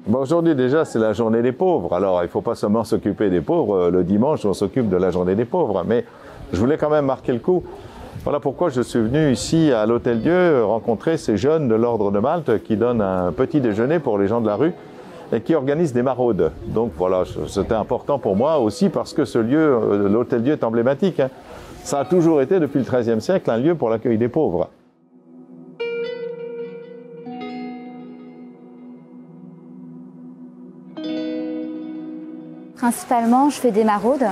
Bon, aujourd'hui déjà c'est la journée des pauvres, alors il ne faut pas seulement s'occuper des pauvres, le dimanche on s'occupe de la journée des pauvres, mais je voulais quand même marquer le coup. Voilà pourquoi je suis venu ici à l'Hôtel-Dieu rencontrer ces jeunes de l'Ordre de Malte qui donnent un petit déjeuner pour les gens de la rue et qui organisent des maraudes. Donc voilà, c'était important pour moi aussi parce que ce lieu, l'Hôtel-Dieu est emblématique, hein. Ça a toujours été depuis le XIIIe siècle un lieu pour l'accueil des pauvres. Principalement, je fais des maraudes,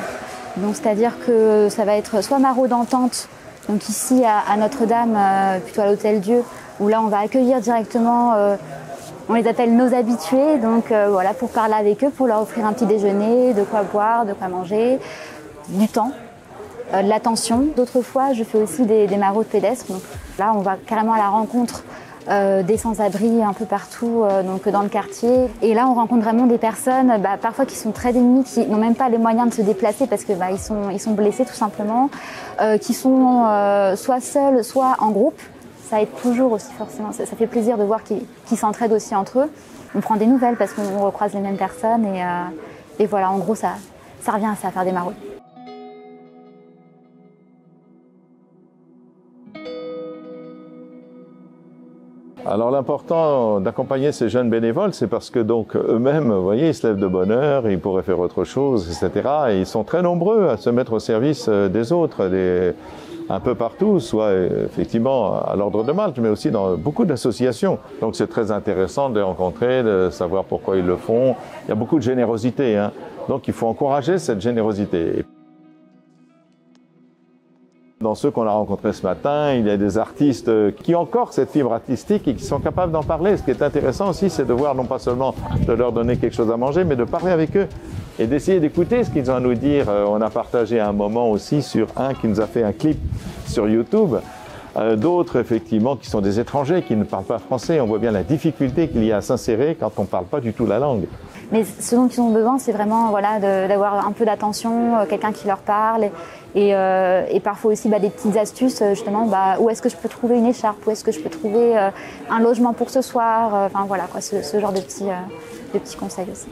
donc c'est-à-dire que ça va être soit maraude en tente, donc ici à Notre-Dame, plutôt à l'Hôtel-Dieu, où là on va accueillir directement, on les appelle nos habitués, donc voilà, pour parler avec eux, pour leur offrir un petit déjeuner, de quoi boire, de quoi manger, du temps, de l'attention. D'autres fois, je fais aussi des maraudes pédestres, donc là on va carrément à la rencontre des sans-abri un peu partout donc dans le quartier. Et là, on rencontre vraiment des personnes parfois qui sont très démunies, qui n'ont même pas les moyens de se déplacer parce que ils sont blessés tout simplement, qui sont soit seuls, soit en groupe. Ça aide toujours aussi forcément. Ça fait plaisir de voir qu'ils s'entraident aussi entre eux. On prend des nouvelles parce qu'on recroise les mêmes personnes et voilà, en gros, ça revient à ça, à faire des maraudes. Alors l'important d'accompagner ces jeunes bénévoles, c'est parce que donc eux-mêmes, vous voyez, ils se lèvent de bonne heure, ils pourraient faire autre chose, etc. Et ils sont très nombreux à se mettre au service des autres, un peu partout, soit effectivement à l'Ordre de Malte, mais aussi dans beaucoup d'associations. Donc c'est très intéressant de les rencontrer, de savoir pourquoi ils le font. Il y a beaucoup de générosité, hein. Donc il faut encourager cette générosité. Dans ceux qu'on a rencontrés ce matin, il y a des artistes qui ont encore cette fibre artistique et qui sont capables d'en parler. Ce qui est intéressant aussi, c'est de voir non pas seulement de leur donner quelque chose à manger, mais de parler avec eux et d'essayer d'écouter ce qu'ils ont à nous dire. On a partagé un moment aussi sur un qui nous a fait un clip sur YouTube. D'autres, effectivement, qui sont des étrangers, qui ne parlent pas français. On voit bien la difficulté qu'il y a à s'insérer quand on ne parle pas du tout la langue. Mais ce dont ils ont besoin, c'est vraiment voilà, d'avoir un peu d'attention, quelqu'un qui leur parle et parfois aussi des petites astuces, justement, où est-ce que je peux trouver une écharpe, où est-ce que je peux trouver un logement pour ce soir, enfin voilà, quoi, ce genre de petits conseils aussi.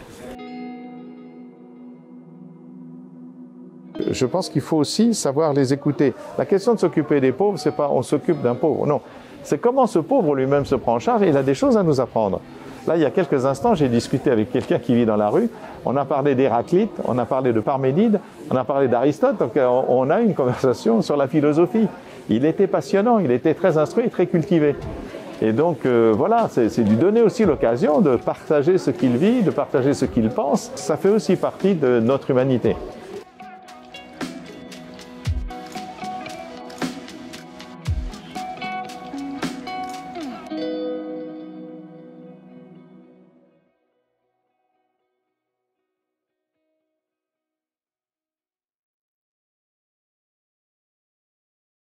Je pense qu'il faut aussi savoir les écouter. La question de s'occuper des pauvres, c'est pas on s'occupe d'un pauvre, non. C'est comment ce pauvre lui-même se prend en charge et il a des choses à nous apprendre. Là, il y a quelques instants, j'ai discuté avec quelqu'un qui vit dans la rue. On a parlé d'Héraclite, on a parlé de Parménide, on a parlé d'Aristote. Donc, on a une conversation sur la philosophie. Il était passionnant, il était très instruit, très cultivé. Et donc, voilà, c'est lui donner aussi l'occasion de partager ce qu'il vit, de partager ce qu'il pense. Ça fait aussi partie de notre humanité.